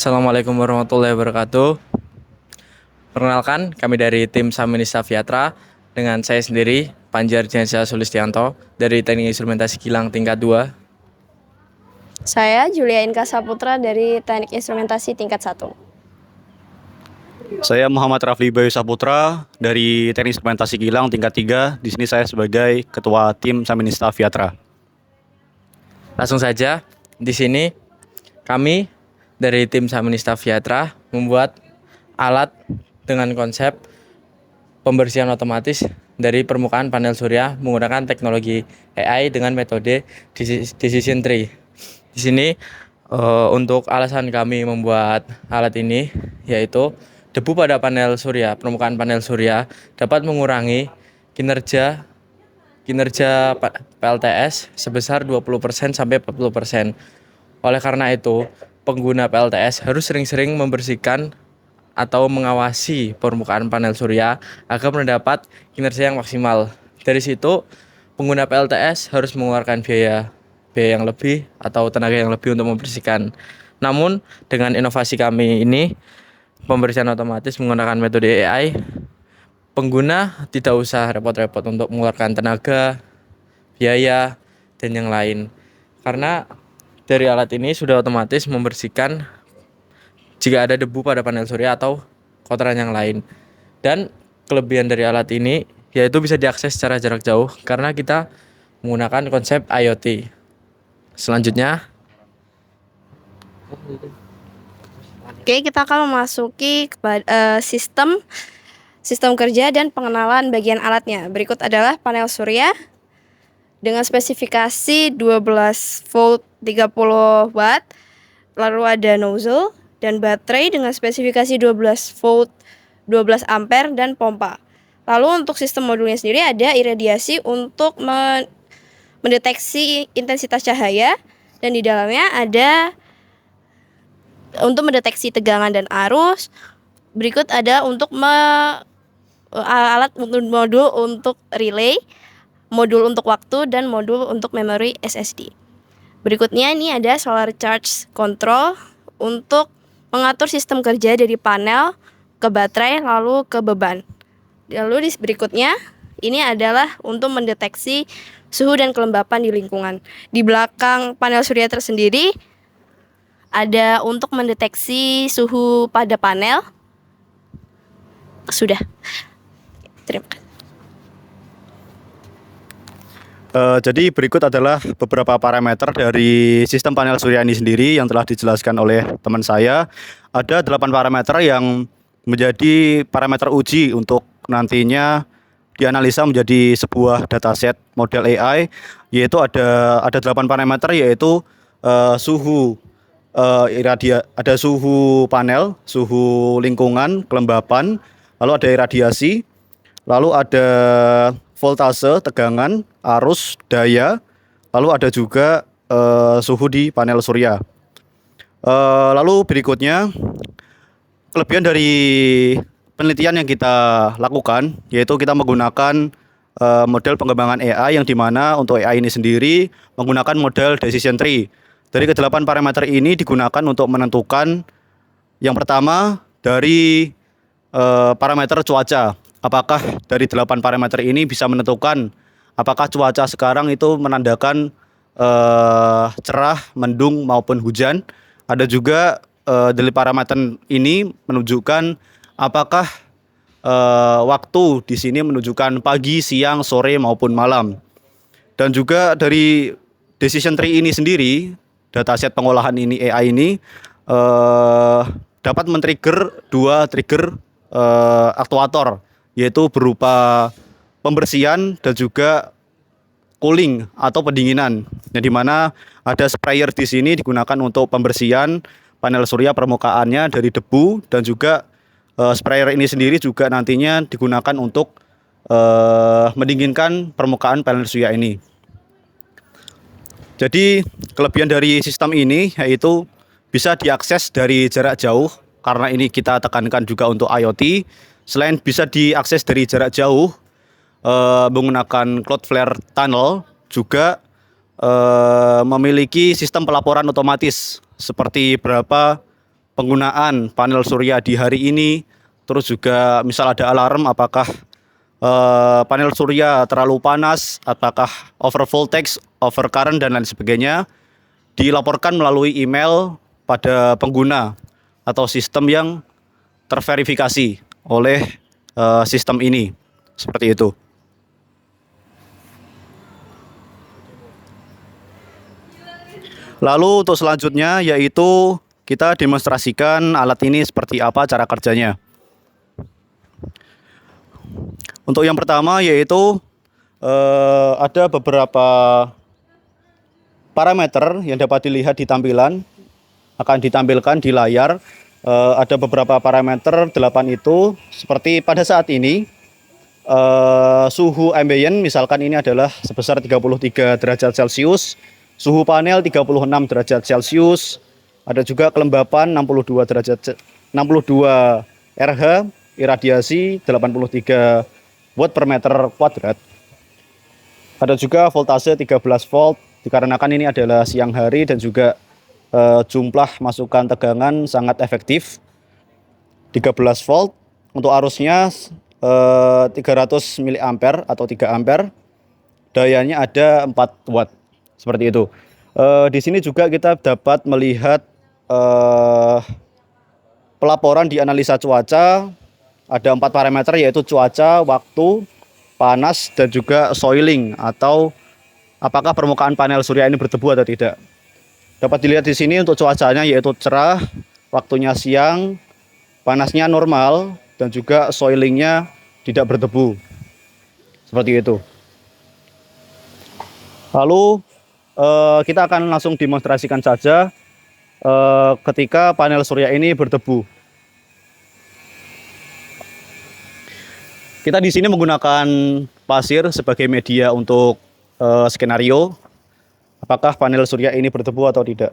Assalamualaikum warahmatullahi wabarakatuh. Perkenalkan, kami dari tim Saminista Viatra dengan saya sendiri, Panjar Jansyah Sulistianto dari Teknik Instrumentasi Kilang tingkat 2. Saya Julia Inka Saputra dari Teknik Instrumentasi tingkat 1. Saya Muhammad Rafli Bayu Saputra dari Teknik Instrumentasi Kilang tingkat 3. Di sini saya sebagai ketua tim Saminista Viatra. Langsung saja, di sini kami dari tim Saminista Viatra membuat alat dengan konsep pembersihan otomatis dari permukaan panel surya menggunakan teknologi AI dengan metode Decision Tree. Di sini untuk alasan kami membuat alat ini yaitu debu pada panel surya, permukaan panel surya dapat mengurangi kinerja PLTS sebesar 20% sampai 40%. Oleh karena itu, pengguna PLTS harus sering-sering membersihkan atau mengawasi permukaan panel surya agar mendapat kinerja yang maksimal. Dari situ, pengguna PLTS harus mengeluarkan biaya yang lebih atau tenaga yang lebih untuk membersihkan. Namun, dengan inovasi kami ini, pembersihan otomatis menggunakan metode AI, pengguna tidak usah repot-repot untuk mengeluarkan tenaga, biaya, dan yang lain. Karena dari alat ini sudah otomatis membersihkan jika ada debu pada panel surya atau kotoran yang lain. Dan kelebihan dari alat ini yaitu bisa diakses secara jarak jauh karena kita menggunakan konsep IoT. Selanjutnya, Oke, kita akan memasuki sistem kerja dan pengenalan bagian alatnya. Berikut adalah panel surya dengan spesifikasi 12 volt 30 watt, lalu ada nozzle dan baterai dengan spesifikasi 12 volt 12 ampere dan pompa. Lalu untuk sistem modulnya sendiri ada iradiasi untuk mendeteksi intensitas cahaya, dan di dalamnya ada untuk mendeteksi tegangan dan arus. Berikut ada untuk alat modul untuk relay, modul untuk waktu, dan modul untuk memori SSD. Berikutnya ini ada solar charge control untuk mengatur sistem kerja dari panel ke baterai lalu ke beban. Lalu di berikutnya ini adalah untuk mendeteksi suhu dan kelembapan di lingkungan. Di belakang panel surya tersendiri ada untuk mendeteksi suhu pada panel. Sudah. Terima kasih. Jadi berikut adalah beberapa parameter dari sistem panel surya ini sendiri yang telah dijelaskan oleh teman saya. Ada 8 parameter yang menjadi parameter uji untuk nantinya dianalisa menjadi sebuah dataset model AI, yaitu ada 8 parameter, yaitu suhu ada suhu panel, suhu lingkungan, kelembapan, lalu ada iradiasi, lalu ada voltase, tegangan, arus, daya, lalu ada juga suhu di panel surya. Lalu berikutnya, kelebihan dari penelitian yang kita lakukan yaitu kita menggunakan model pengembangan AI yang dimana untuk AI ini sendiri menggunakan model Decision Tree. Dari ke-8 parameter ini digunakan untuk menentukan yang pertama dari parameter cuaca. Apakah dari 8 parameter ini bisa menentukan apakah cuaca sekarang itu menandakan cerah, mendung maupun hujan. Ada juga dari parameter ini menunjukkan apakah waktu di sini menunjukkan pagi, siang, sore maupun malam. Dan juga dari Decision Tree ini sendiri, dataset pengolahan ini AI ini dapat men-trigger 2 trigger aktuator, yaitu berupa pembersihan dan juga cooling atau pendinginan. Yang dimana ada sprayer di sini digunakan untuk pembersihan panel surya permukaannya dari debu, dan juga sprayer ini sendiri juga nantinya digunakan untuk mendinginkan permukaan panel surya ini. Jadi kelebihan dari sistem ini yaitu bisa diakses dari jarak jauh, karena ini kita tekankan juga untuk IoT. Selain bisa diakses dari jarak jauh menggunakan Cloudflare Tunnel, juga memiliki sistem pelaporan otomatis seperti berapa penggunaan panel surya di hari ini, terus juga misal ada alarm apakah panel surya terlalu panas, apakah over voltage, over current dan lain sebagainya, dilaporkan melalui email pada pengguna atau sistem yang terverifikasi oleh sistem ini. Seperti itu. Lalu untuk selanjutnya yaitu kita demonstrasikan alat ini seperti apa cara kerjanya. Untuk yang pertama yaitu ada beberapa parameter yang dapat dilihat di tampilan, akan ditampilkan di layar. Ada beberapa parameter 8 itu seperti pada saat ini suhu ambient misalkan ini adalah sebesar 33 derajat Celcius, suhu panel 36 derajat Celcius, ada juga kelembapan 62 derajat 62 RH, iradiasi 83 watt per meter kuadrat. Ada juga voltase 13 volt dikarenakan ini adalah siang hari dan juga jumlah masukan tegangan sangat efektif 13 volt. Untuk arusnya 300 mA atau 3 ampere, dayanya ada 4 watt seperti itu. Di sini juga kita dapat melihat pelaporan di analisa cuaca. Ada 4 parameter yaitu cuaca, waktu, panas dan juga soiling atau apakah permukaan panel surya ini berdebu atau tidak. Dapat dilihat di sini untuk cuacanya yaitu cerah, waktunya siang, panasnya normal, dan juga soilingnya tidak berdebu. Seperti itu. Lalu kita akan langsung demonstrasikan saja ketika panel surya ini berdebu. Kita di sini menggunakan pasir sebagai media untuk skenario. Apakah panel surya ini berdebu atau tidak?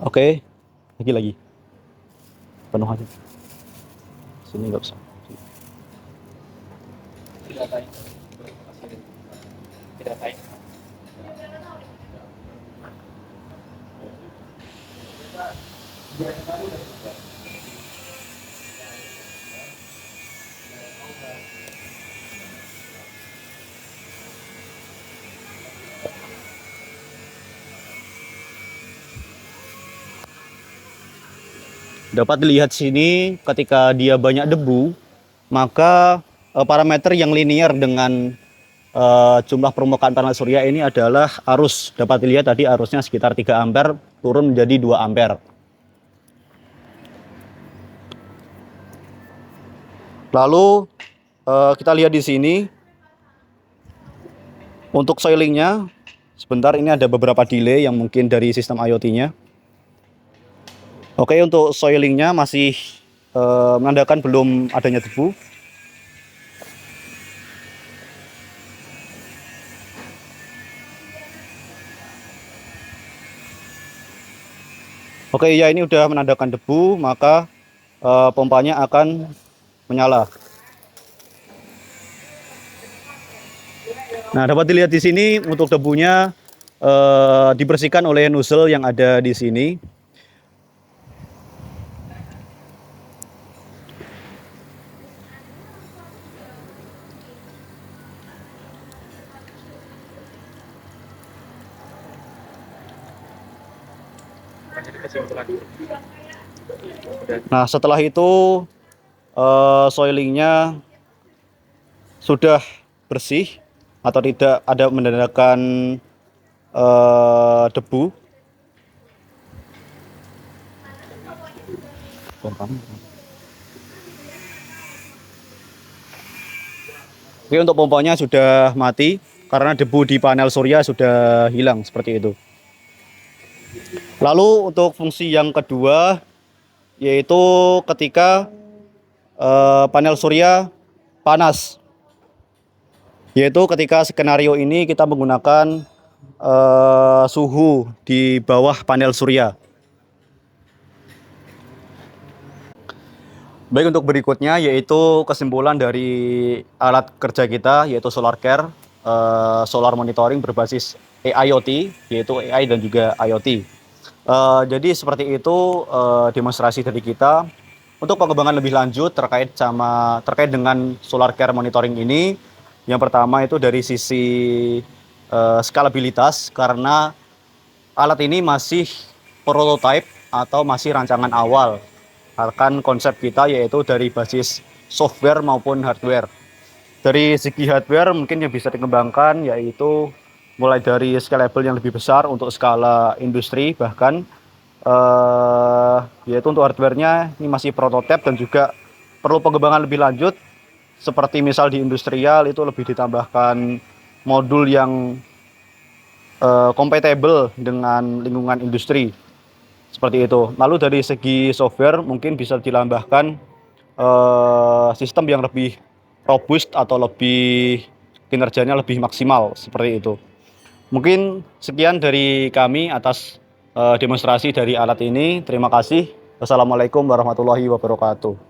Oke, lagi. Penuh aja. Sini nggak usah. Dapat dilihat sini ketika dia banyak debu, maka parameter yang linear dengan jumlah permukaan panel surya ini adalah arus. Dapat dilihat tadi arusnya sekitar 3 ampere turun menjadi 2 ampere. Lalu kita lihat di sini untuk soilingnya. Sebentar, ini ada beberapa delay yang mungkin dari sistem IoT-nya. Oke, untuk soilingnya masih menandakan belum adanya debu. Oke, ya ini udah menandakan debu, maka pompanya akan menyala. Nah, dapat dilihat di sini untuk debunya dibersihkan oleh nozzle yang ada di sini. Nah, setelah itu soilingnya sudah bersih atau tidak ada menandakan debu. Oke, untuk pompanya sudah mati karena debu di panel surya sudah hilang seperti itu. Lalu untuk fungsi yang kedua yaitu ketika panel surya panas, yaitu ketika skenario ini kita menggunakan suhu di bawah panel surya. Baik, untuk berikutnya yaitu kesimpulan dari alat kerja kita yaitu SolarCare, solar monitoring berbasis AIoT, yaitu AI dan juga IoT. Jadi seperti itu demonstrasi dari kita. Untuk pengembangan lebih lanjut terkait dengan SolarCare monitoring ini, yang pertama itu dari sisi skalabilitas, karena alat ini masih prototype atau masih rancangan awal. Akan konsep kita yaitu dari basis software maupun hardware. Dari segi hardware mungkin yang bisa dikembangkan yaitu mulai dari scalable yang lebih besar untuk skala industri, bahkan yaitu untuk hardwarenya ini masih prototipe dan juga perlu pengembangan lebih lanjut, seperti misal di industrial itu lebih ditambahkan modul yang compatible dengan lingkungan industri, seperti itu. Lalu dari segi software mungkin bisa ditambahkan sistem yang lebih robust atau lebih kinerjanya lebih maksimal, seperti itu. Mungkin sekian dari kami atas demonstrasi dari alat ini. Terima kasih. Wassalamualaikum warahmatullahi wabarakatuh.